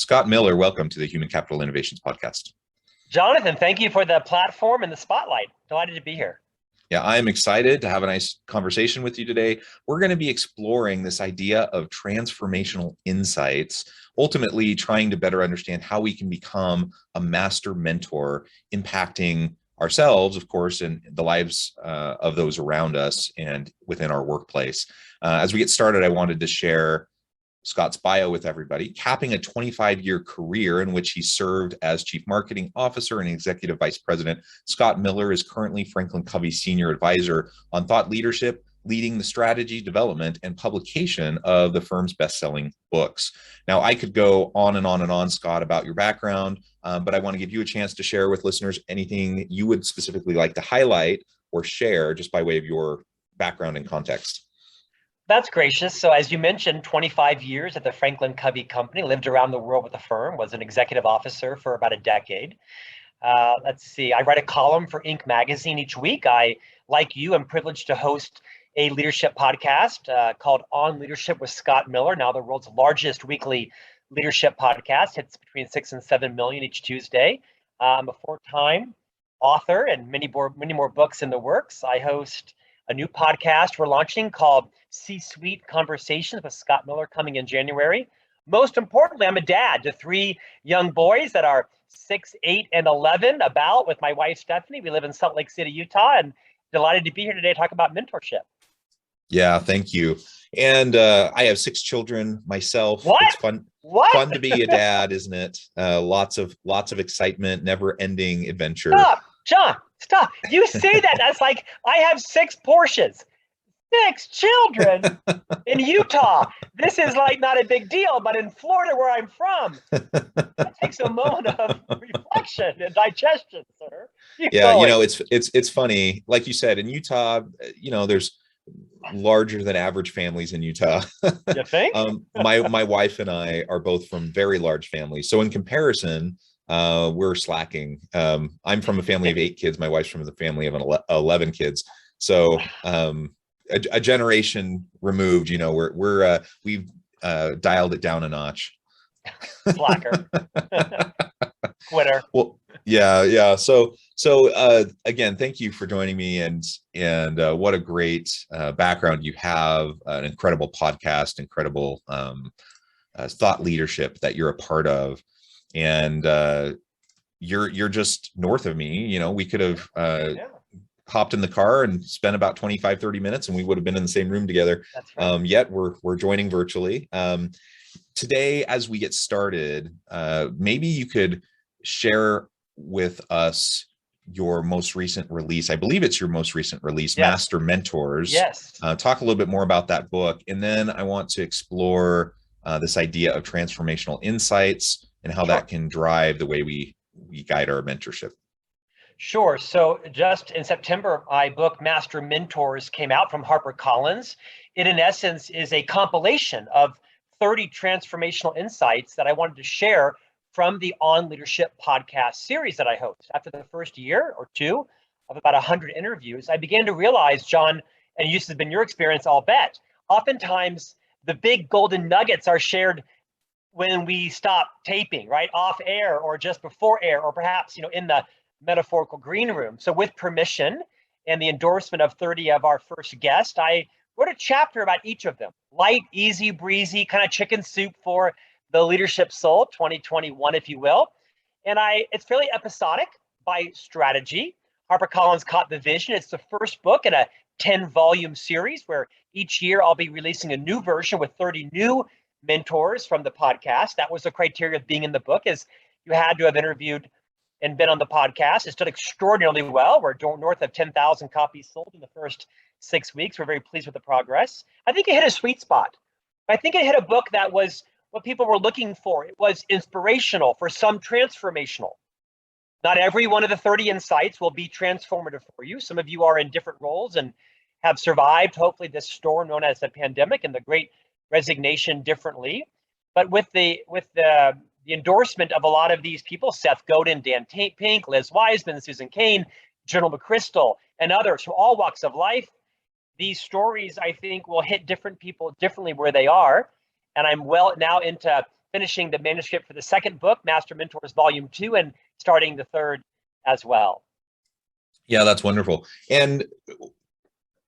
Scott Miller, welcome to the Human Capital Innovations Podcast. Jonathan, thank you for the platform and the spotlight. Delighted to be here. Yeah, I'm excited to have a nice conversation with you today. We're going to be exploring this idea of transformational insights, ultimately trying to better understand how we can become a master mentor, impacting ourselves, of course, and the lives of those around us and within our workplace. As we get started, I wanted to share Scott's bio with everybody, capping a 25-year career in which he served as Chief Marketing Officer and Executive Vice President. Scott Miller is currently Franklin Covey's Senior Advisor on thought leadership, leading the strategy, development, and publication of the firm's best-selling books. Now, I could go on and on and on, Scott, about your background, but I want to give you a chance to share with listeners anything you would specifically like to highlight or share just by way of your background and context. That's gracious. So as you mentioned, 25 years at the Franklin Covey Company, lived around the world with the firm, was an executive officer for about a decade. Let's see, I write a column for Inc. magazine each week. I, like you, am privileged to host a leadership podcast called On Leadership with Scott Miller, now the world's largest weekly leadership podcast. It's between 6 and 7 million each Tuesday. I'm a four-time author and many more books in the works. I host a new podcast we're launching called C-Suite Conversations with Scott Miller, coming in January. Most importantly, I'm a dad to 3 young boys that are 6, 8, and 11, about, with my wife, Stephanie. We live in Salt Lake City, Utah, and delighted to be here today to talk about mentorship. Yeah, thank you. And I have 6 children myself. What? It's fun. What? Fun to be a dad, isn't it? Lots of excitement, never-ending adventure. Stop, John, stop. You say that as like I have 6 Porsches. 6 children in Utah. This is like not a big deal, but in Florida, where I'm from, it takes a moment of reflection and digestion, sir. It's funny. Like you said, in Utah, there's larger than average families in Utah. You think? My wife and I are both from very large families. So in comparison, we're slacking. I'm from a family of 8 kids. My wife's from the family of 11 kids. So a generation removed, we've dialed it down a notch. Slacker. Quitter. Well, yeah. So again, thank you for joining me, and what a great background you have, an incredible podcast, incredible thought leadership that you're a part of, and you're just north of me. We could have hopped in the car and spent about 25-30 minutes and we would have been in the same room together. That's right. Yet we're joining virtually. Today, as we get started, maybe you could share with us your most recent release. I believe it's your most recent release, Yes. Master Mentors. Yes. Talk a little bit more about that book. And then I want to explore this idea of transformational insights and how that can drive the way we guide our mentorship. Sure. So just in September, my book, Master Mentors, came out from HarperCollins. It, in essence, is a compilation of 30 transformational insights that I wanted to share from the On Leadership podcast series that I host. After the first year or two of about 100 interviews, I began to realize, John, and this has been your experience, I'll bet, oftentimes the big golden nuggets are shared when we stop taping, right? Off air or just before air, or perhaps, in the metaphorical green room. So with permission and the endorsement of 30 of our first guests, I wrote a chapter about each of them. Light, easy, breezy, kind of chicken soup for the leadership soul, 2021, if you will. And it's fairly episodic by strategy. HarperCollins caught the vision. It's the first book in a 10-volume series where each year I'll be releasing a new version with 30 new mentors from the podcast. That was the criteria of being in the book, is you had to have interviewed and been on the podcast. It's done extraordinarily well. We're north of 10,000 copies sold in the first 6 weeks. We're very pleased with the progress. I think it hit a sweet spot. I think it hit a book that was what people were looking for. It was inspirational, for some transformational. Not every one of the 30 insights will be transformative for you. Some of you are in different roles and have survived, hopefully, this storm known as the pandemic and the great resignation differently. But with the endorsement of a lot of these people, Seth Godin, Dan Pink, Liz Wiseman, Susan Cain, General McChrystal, and others from all walks of life, these stories, I think, will hit different people differently where they are. And I'm well now into finishing the manuscript for the second book, Master Mentors Volume 2, and starting the third as well. Yeah, that's wonderful. And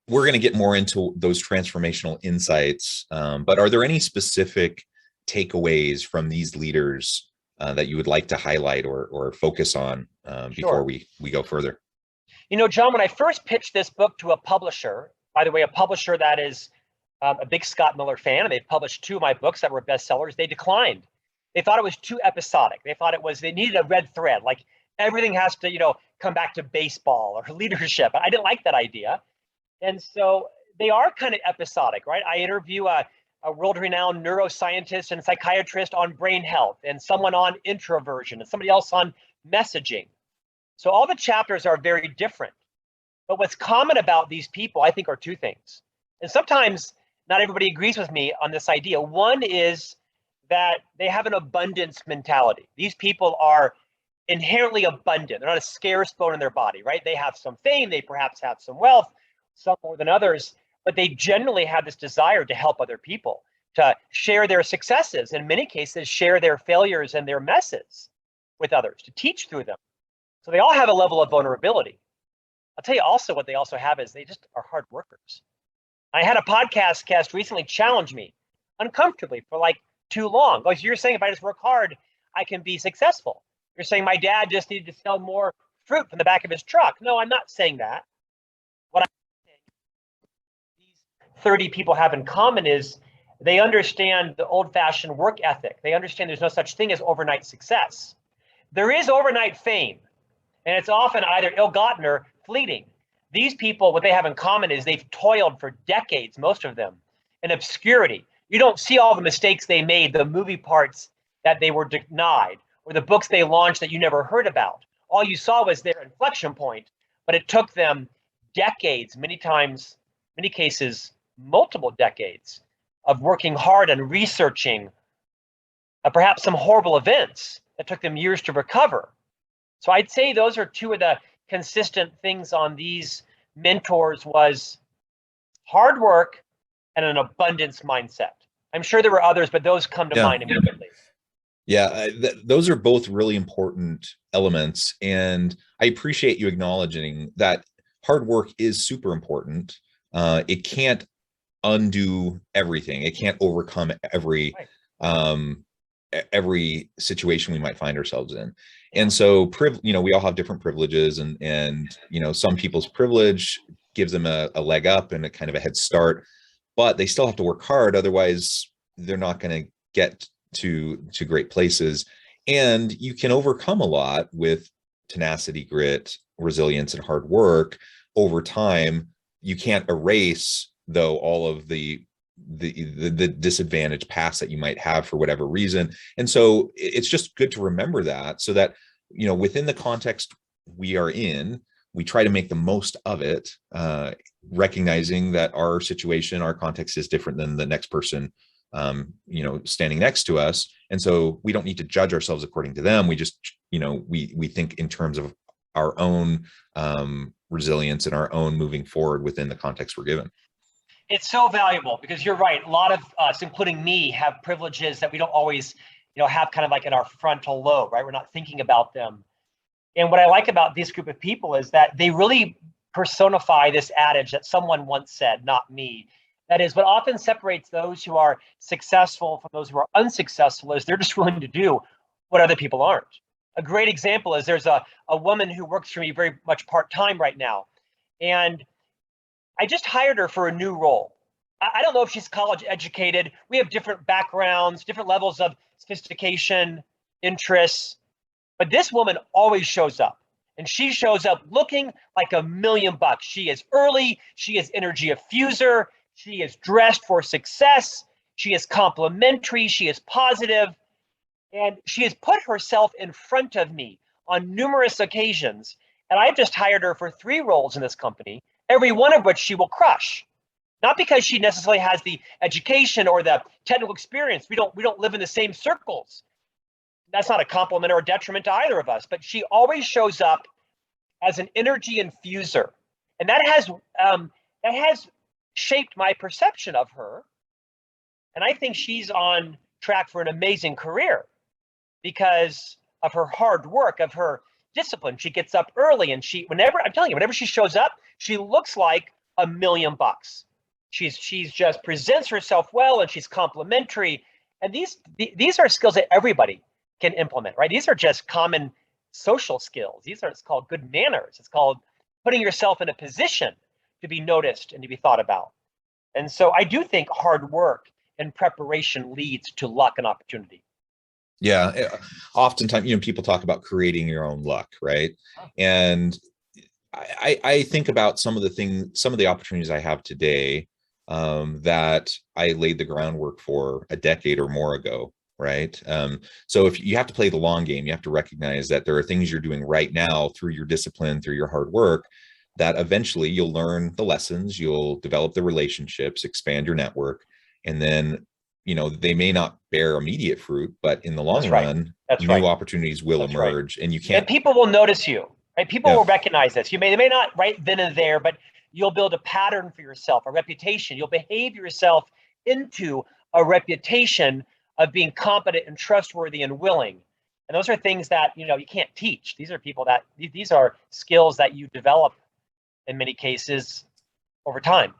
we're going to get more into those transformational insights, but are there any specific takeaways from these leaders that you would like to highlight or focus on before we go further? You know, John, when I first pitched this book to a publisher, by the way, a publisher that is a big Scott Miller fan, and they've published 2 of my books that were bestsellers, they declined. They thought it was too episodic. They thought they needed a red thread, like everything has to, come back to baseball or leadership. I didn't like that idea. And so they are kind of episodic, right? I interview a world-renowned neuroscientist and psychiatrist on brain health, and someone on introversion, and somebody else on messaging. So all the chapters are very different. But what's common about these people, I think, are 2 things. And sometimes not everybody agrees with me on this idea. One is that they have an abundance mentality. These people are inherently abundant. They're not a scarce bone in their body, right? They have some fame, they perhaps have some wealth, some more than others, but they generally have this desire to help other people, to share their successes, in many cases, share their failures and their messes with others, to teach through them. So they all have a level of vulnerability. I'll tell you also what they also have is they just are hard workers. I had a podcast guest recently challenge me uncomfortably for like too long. Like, you're saying if I just work hard, I can be successful. You're saying my dad just needed to sell more fruit from the back of his truck. No, I'm not saying that. What I'm saying these 30 people have in common is they understand the old-fashioned work ethic. They understand there's no such thing as overnight success. There is overnight fame, and it's often either ill-gotten or fleeting. These people, what they have in common is they've toiled for decades, most of them, in obscurity. You don't see all the mistakes they made, the movie parts that they were denied, or the books they launched that you never heard about. All you saw was their inflection point, but it took them decades, many times, many cases, multiple decades of working hard and researching perhaps some horrible events that took them years to recover. So I'd say those are 2 of the consistent things on these mentors was hard work and an abundance mindset. I'm sure there were others, but those come to mind immediately. Yeah, those are both really important elements. And I appreciate you acknowledging that hard work is super important. It can't undo everything. It can't overcome every situation we might find ourselves in. And so, we all have different privileges, and some people's privilege gives them a leg up and a kind of a head start, but they still have to work hard. Otherwise, they're not going to get to great places. And you can overcome a lot with tenacity, grit, resilience, and hard work over time. You can't erase, though, all of the disadvantaged past that you might have for whatever reason. And so it's just good to remember that, so that within the context we are in, we try to make the most of it, recognizing that our situation, our context is different than the next person standing next to us. And so we don't need to judge ourselves according to them. We just, we think in terms of our own resilience and our own moving forward within the context we're given. It's so valuable because you're right. A lot of us, including me, have privileges that we don't always, have kind of like in our frontal lobe, right? We're not thinking about them. And what I like about this group of people is that they really personify this adage that someone once said, not me. That is, what often separates those who are successful from those who are unsuccessful is they're just willing to do what other people aren't. A great example is there's a woman who works for me very much part-time right now. And I just hired her for a new role. I don't know if she's college educated. We have different backgrounds, different levels of sophistication, interests. But this woman always shows up. And she shows up looking like $1,000,000. She is early. She is energy effuser. She is dressed for success. She is complimentary. She is positive. And she has put herself in front of me on numerous occasions. And I've just hired her for 3 roles in this company, every one of which she will crush. Not because she necessarily has the education or the technical experience. We don't live in the same circles. That's not a compliment or a detriment to either of us, but she always shows up as an energy infuser. And that has shaped my perception of her. And I think she's on track for an amazing career because of her hard work, of her discipline. She gets up early, and I'm telling you, whenever she shows up, she looks like $1,000,000. She's just presents herself well, and she's complimentary. And these are skills that everybody can implement, right? These are just common social skills. It's called good manners. It's called putting yourself in a position to be noticed and to be thought about. And so I do think hard work and preparation leads to luck and opportunity. Yeah, oftentimes, people talk about creating your own luck, right? And I think about some of the opportunities I have today, that I laid the groundwork for a decade or more ago, right? So if you have to play the long game, you have to recognize that there are things you're doing right now through your discipline, through your hard work, that eventually you'll learn the lessons, you'll develop the relationships, expand your network, and then they may not bear immediate fruit, but in the long run, new opportunities will emerge, and you can't. And people will notice you, right? People will recognize this. They may not right then and there, but you'll build a pattern for yourself, a reputation. You'll behave yourself into a reputation of being competent and trustworthy and willing. And those are things that you can't teach. These are skills that you develop in many cases over time.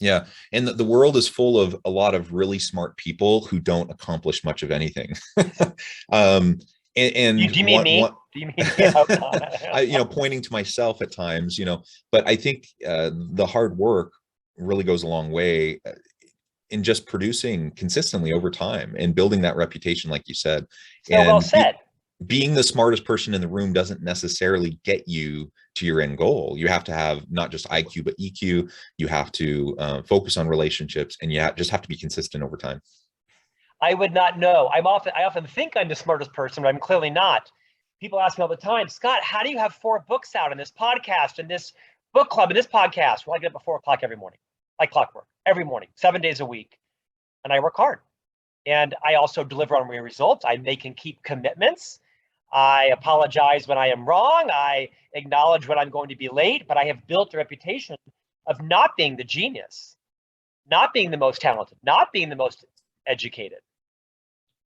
Yeah. And the world is full of a lot of really smart people who don't accomplish much of anything. And do you mean me? Do you mean me? Pointing to myself at times, but I think the hard work really goes a long way in just producing consistently over time and building that reputation, like you said. So well said. Being the smartest person in the room doesn't necessarily get you to your end goal. You have to have not just IQ, but EQ. You have to focus on relationships, and you just have to be consistent over time. I would not know. I often think I'm the smartest person, but I'm clearly not. People ask me all the time, Scott, how do you have 4 books out in this podcast and this book club and this podcast? Well, I get up at 4 o'clock every morning, like clockwork, every morning, 7 days a week. And I work hard. And I also deliver on my results. I make and keep commitments. I apologize when I am wrong. I acknowledge when I'm going to be late, but I have built a reputation of not being the genius, not being the most talented, not being the most educated.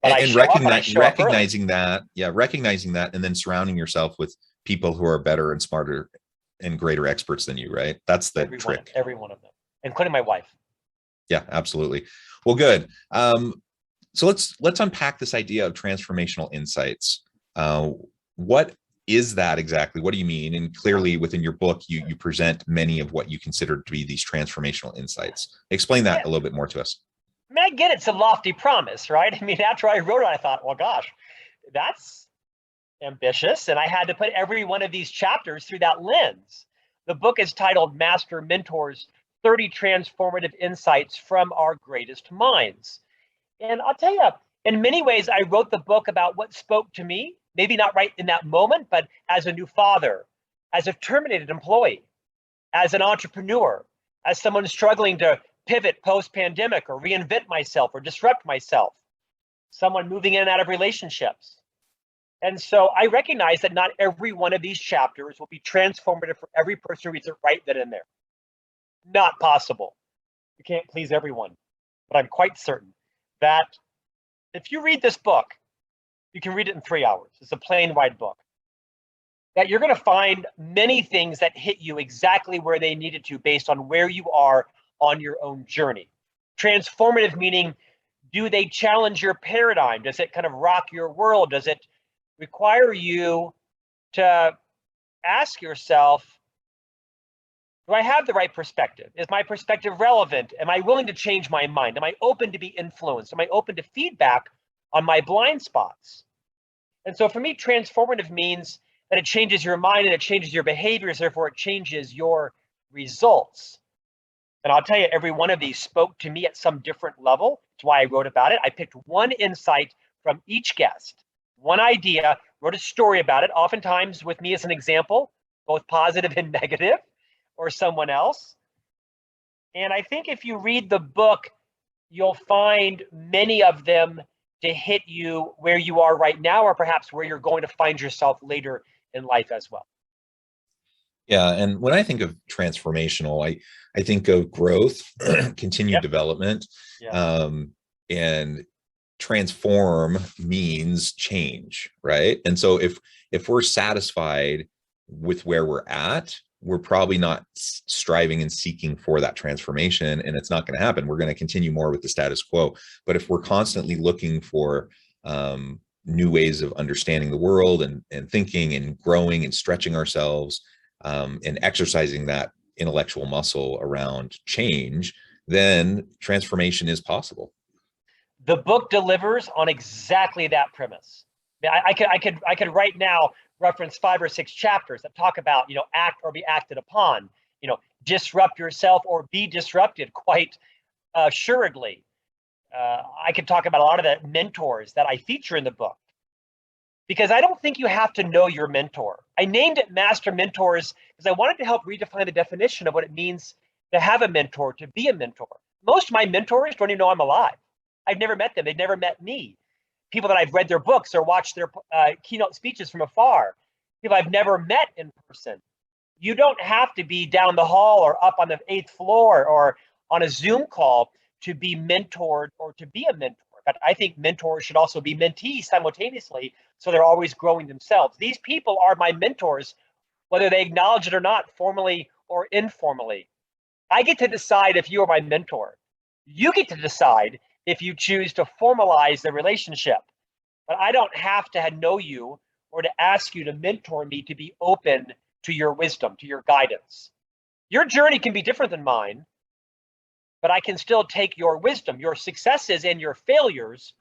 But recognizing that, and then surrounding yourself with people who are better and smarter and greater experts than you, right? That's the trick. Every one of them, including my wife. Yeah, absolutely. Well, good. So let's unpack this idea of transformational insights. What is that exactly? What do you mean? And clearly within your book, you present many of what you consider to be these transformational insights. Explain that a little bit more to us. I mean, I get it's a lofty promise, right? I mean, after I wrote it, I thought, well, gosh, that's ambitious. And I had to put every one of these chapters through that lens. The book is titled Master Mentors, 30 Transformative Insights from Our Greatest Minds. And I'll tell you, in many ways, I wrote the book about what spoke to me, maybe not right in that moment, but as a new father, as a terminated employee, as an entrepreneur, as someone struggling to pivot post-pandemic or reinvent myself or disrupt myself, someone moving in and out of relationships. And so I recognize that not every one of these chapters will be transformative for every person who reads it right then and there. Not possible. You can't please everyone. But I'm quite certain that if you read this book, you can read it in 3 hours. It's a plain white book. That you're going to find many things that hit you exactly where they needed to based on where you are on your own journey. Transformative meaning, do they challenge your paradigm? Does it kind of rock your world? Does it require you to ask yourself, do I have the right perspective? Is my perspective relevant? Am I willing to change my mind? Am I open to be influenced? Am I open to feedback on my blind spots? And so for me, transformative means that it changes your mind and it changes your behaviors, therefore it changes your results. And I'll tell you, every one of these spoke to me at some different level. That's why I wrote about it. I picked one insight from each guest, one idea, wrote a story about it, oftentimes with me as an example, both positive and negative, or someone else. And I think if you read the book, you'll find many of them to hit you where you are right now, or perhaps where you're going to find yourself later in life as well. Yeah, and when I think of transformational, I think of growth, continued development, and transform means change, right? And so if we're satisfied with where we're at, we're probably not striving and seeking for that transformation, and it's not going to happen. We're going to continue more with the status quo. But if we're constantly looking for new ways of understanding the world and thinking and growing and stretching ourselves, and exercising that intellectual muscle around change, then transformation is possible. The book delivers on exactly that premise. I could right now reference 5 or 6 chapters that talk about, act or be acted upon, disrupt yourself or be disrupted, quite assuredly. I could talk about a lot of the mentors that I feature in the book, because I don't think you have to know your mentor. I named it Master Mentors because I wanted to help redefine the definition of what it means to have a mentor, to be a mentor. Most of my mentors don't even know I'm alive. I've never met them. They've never met me. People that I've read their books or watched their keynote speeches from afar. People I've never met in person. You don't have to be down the hall or up on the 8th floor or on a Zoom call to be mentored or to be a mentor. In fact, I think mentors should also be mentees simultaneously, so they're always growing themselves. These people are my mentors, whether they acknowledge it or not, formally or informally. I get to decide if you are my mentor. You get to decide if you choose to formalize the relationship. But I don't have to know you or to ask you to mentor me to be open to your wisdom, to your guidance. Your journey can be different than mine, but I can still take your wisdom, your successes and your failures,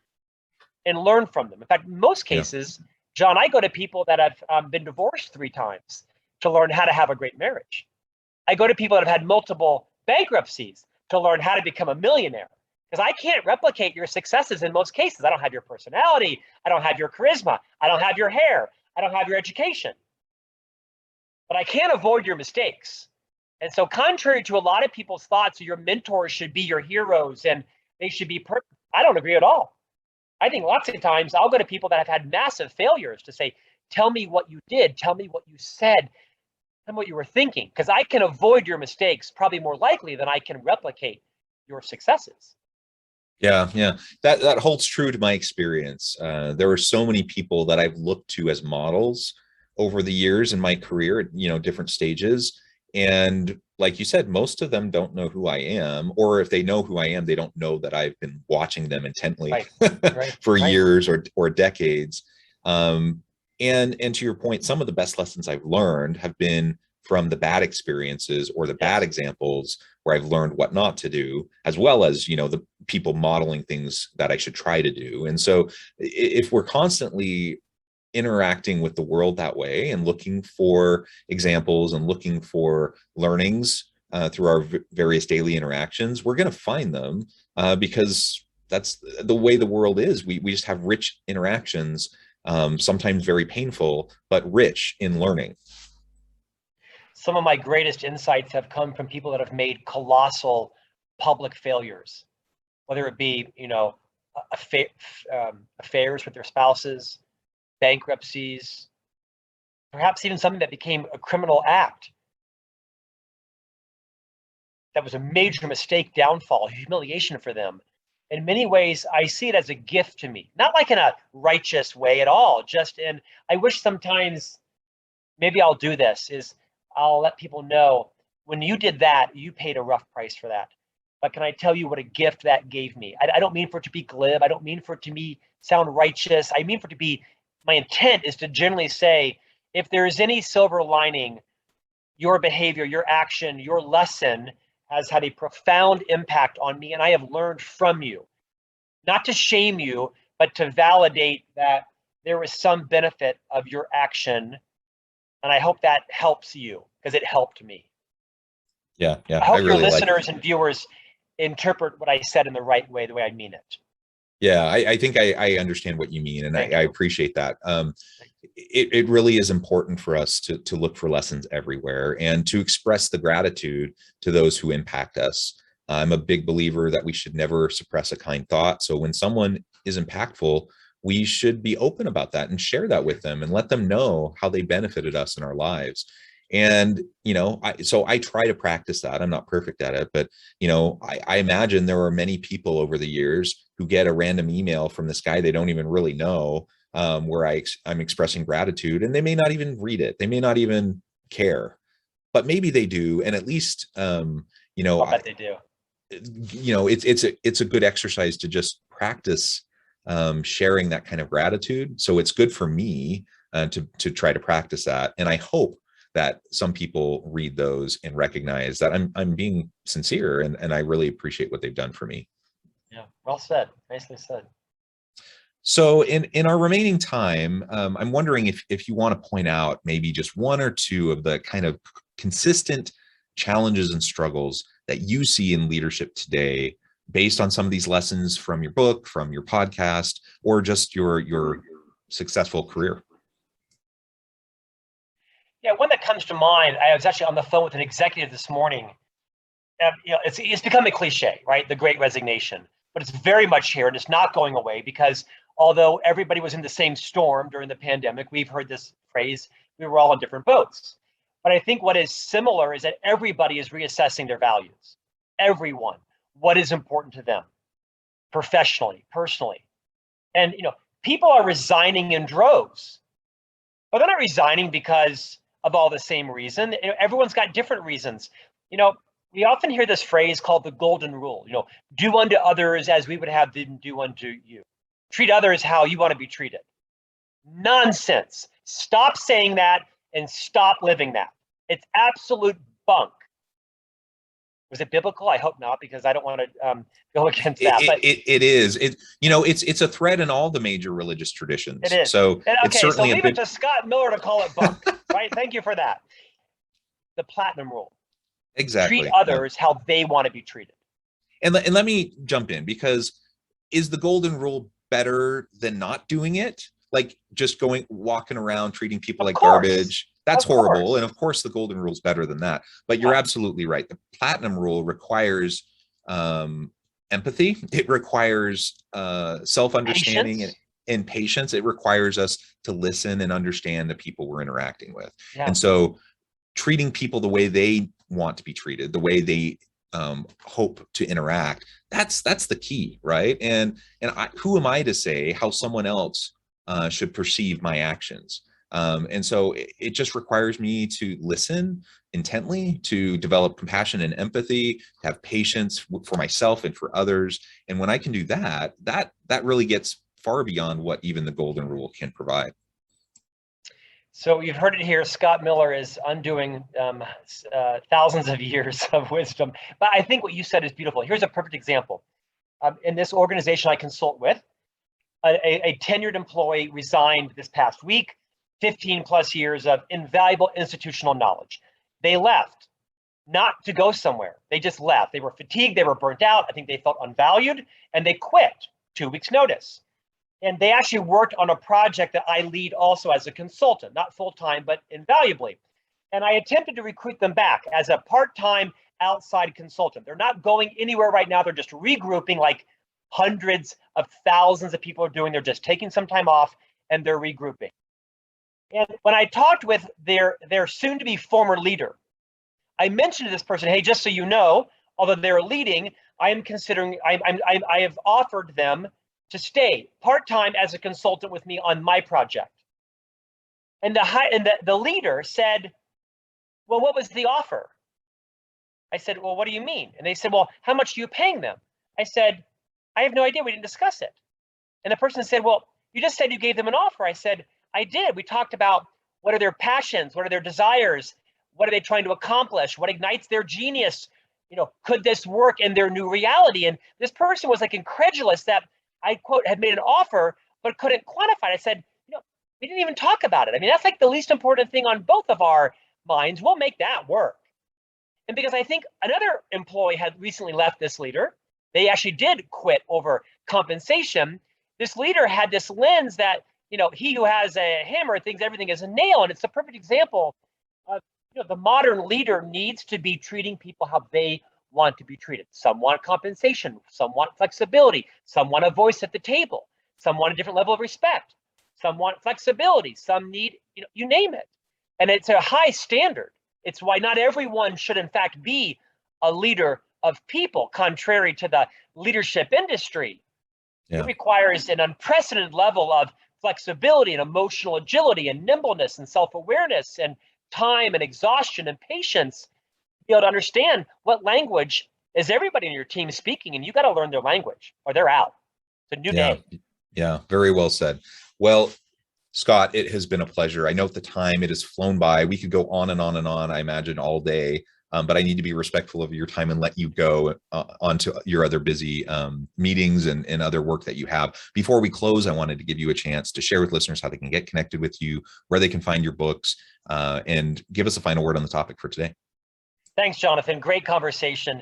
and learn from them. In fact, in most cases, John, I go to people that have been divorced 3 times to learn how to have a great marriage. I go to people that have had multiple bankruptcies to learn how to become a millionaire. Because I can't replicate your successes in most cases. I don't have your personality. I don't have your charisma. I don't have your hair. I don't have your education. But I can't avoid your mistakes. And so contrary to a lot of people's thoughts, your mentors should be your heroes and they should be perfect. I don't agree at all. I think lots of times I'll go to people that have had massive failures to say, tell me what you did. Tell me what you said. Tell me what you were thinking. Because I can avoid your mistakes probably more likely than I can replicate your successes. Yeah, that holds true to my experience. There are so many people that I've looked to as models over the years in my career at different stages, and like you said, most of them don't know who I am, or if they know who I am, they don't know that I've been watching them intently for years or decades. And to your point, some of the best lessons I've learned have been from the bad experiences or the bad examples where I've learned what not to do, as well as, the people modeling things that I should try to do. And so if we're constantly interacting with the world that way and looking for examples and looking for learnings through our various daily interactions, we're going to find them because that's the way the world is. We just have rich interactions, sometimes very painful, but rich in learning. Some of my greatest insights have come from people that have made colossal public failures, whether it be, affairs with their spouses, bankruptcies, perhaps even something that became a criminal act. That was a major mistake, downfall, humiliation for them. In many ways, I see it as a gift to me, not like in a righteous way at all, just in, I wish sometimes, maybe I'll do this, is I'll let people know, when you did that, you paid a rough price for that. But can I tell you what a gift that gave me? I don't mean for it to be glib. I don't mean for it to sound righteous. I mean for it to be, my intent is to generally say, if there is any silver lining, your behavior, your action, your lesson has had a profound impact on me, and I have learned from you. Not to shame you, but to validate that there was some benefit of your action. And I hope that helps you, because it helped me. Yeah. I hope your listeners and viewers interpret what I said in the right way, the way I mean it. Yeah, I think I understand what you mean, and I appreciate that. It really is important for us to look for lessons everywhere and to express the gratitude to those who impact us. I'm a big believer that we should never suppress a kind thought. So when someone is impactful, we should be open about that and share that with them and let them know how they benefited us in our lives. And, so I try to practice that. I'm not perfect at it, but, I imagine there are many people over the years who get a random email from this guy they don't even really know, where I'm expressing gratitude, and they may not even read it. They may not even care, but maybe they do. And at least, I'll bet they do. It's a good exercise to just practice sharing that kind of gratitude. So it's good for me to try to practice that. And I hope that some people read those and recognize that I'm being sincere, and I really appreciate what they've done for me. Yeah, well said. Nicely said. So in our remaining time, I'm wondering if you want to point out maybe just one or two of the kind of consistent challenges and struggles that you see in leadership today, based on some of these lessons from your book, from your podcast, or just your successful career. Yeah, one that comes to mind, I was actually on the phone with an executive this morning. It's become a cliche, right? The Great Resignation, but it's very much here, and it's not going away, because although everybody was in the same storm during the pandemic, we've heard this phrase, we were all in different boats. But I think what is similar is that everybody is reassessing their values. Everyone, what is important to them, professionally, personally. And people are resigning in droves, but they're not resigning because of all the same reason. Everyone's got different reasons. We often hear this phrase called the golden rule, do unto others as we would have them do unto you. Treat others how you want to be treated. Nonsense. Stop saying that and stop living that. It's absolute bunk. Was it biblical? I hope not, because I don't want to go against that. But it is. It's a thread in all the major religious traditions. It is. So it's certainly so leave it to Scott Miller to call it bunk, right? Thank you for that. The platinum rule. Exactly. Treat others how they want to be treated. And let me jump in, because is the golden rule better than not doing it? Like just walking around treating people like garbage? That's horrible. And of course, the golden rule is better than that. But you're absolutely right. The platinum rule requires empathy. It requires self-understanding and patience. It requires us to listen and understand the people we're interacting with. Yeah. And so treating people the way they want to be treated, the way they hope to interact, that's the key, right? And who am I to say how someone else should perceive my actions? And so it just requires me to listen intently, to develop compassion and empathy, to have patience for myself and for others. And when I can do that, that really gets far beyond what even the golden rule can provide. So you've heard it here. Scott Miller is undoing thousands of years of wisdom. But I think what you said is beautiful. Here's a perfect example. In this organization I consult with, a tenured employee resigned this past week, 15 plus years of invaluable institutional knowledge. They left, not to go somewhere. They just left. They were fatigued. They were burnt out. I think they felt unvalued, and they quit 2 weeks notice. And they actually worked on a project that I lead also as a consultant, not full-time, but invaluably. And I attempted to recruit them back as a part-time outside consultant. They're not going anywhere right now. They're just regrouping, like hundreds of thousands of people are doing. They're just taking some time off and they're regrouping. And when I talked with their soon-to-be former leader, I mentioned to this person, hey, just so you know, although they're leading, I have offered them to stay part-time as a consultant with me on my project. And the leader said, well, what was the offer? I said, well, what do you mean? And they said, well, how much are you paying them? I said, I have no idea. We didn't discuss it. And the person said, well, you just said you gave them an offer. I said, I did. We talked about what are their passions? What are their desires? What are they trying to accomplish? What ignites their genius? Could this work in their new reality? And this person was like incredulous that I, quote, had made an offer, but couldn't quantify it. I said, we didn't even talk about it. I mean, that's like the least important thing on both of our minds. We'll make that work. And because I think another employee had recently left this leader, they actually did quit over compensation. This leader had this lens that, he who has a hammer thinks everything is a nail. And it's a perfect example of, the modern leader needs to be treating people how they want to be treated. Some want compensation, some want flexibility, some want a voice at the table, some want a different level of respect, some want flexibility, some need, you name it. And it's a high standard. It's why not everyone should, in fact, be a leader of people, contrary to the leadership industry. Yeah. It requires an unprecedented level of flexibility and emotional agility and nimbleness and self-awareness and time and exhaustion and patience to be able to understand what language is everybody in your team speaking, and you got to learn their language or they're out. It's a new Yeah. day. Yeah. Very well said. Well, Scott, it has been a pleasure. I know at the time it has flown by. We could go on and on and on, I imagine, all day. But I need to be respectful of your time and let you go on to your other busy meetings and other work that you have. Before we close, I wanted to give you a chance to share with listeners how they can get connected with you, where they can find your books, and give us a final word on the topic for today. Thanks, Jonathan. Great conversation.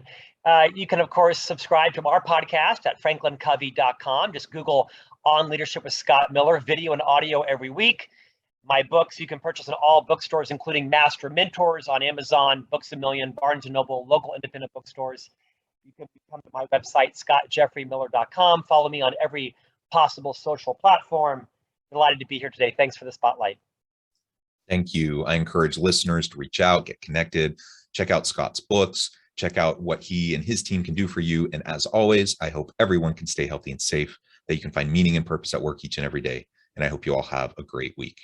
You can, of course, subscribe to our podcast at franklincovey.com. Just Google On Leadership with Scott Miller, video and audio every week. My books you can purchase in all bookstores, including Master Mentors on Amazon, Books A Million, Barnes & Noble, local independent bookstores. You can come to my website, scottjeffreymiller.com. Follow me on every possible social platform. Delighted to be here today. Thanks for the spotlight. Thank you. I encourage listeners to reach out, get connected, check out Scott's books, check out what he and his team can do for you. And as always, I hope everyone can stay healthy and safe, that you can find meaning and purpose at work each and every day. And I hope you all have a great week.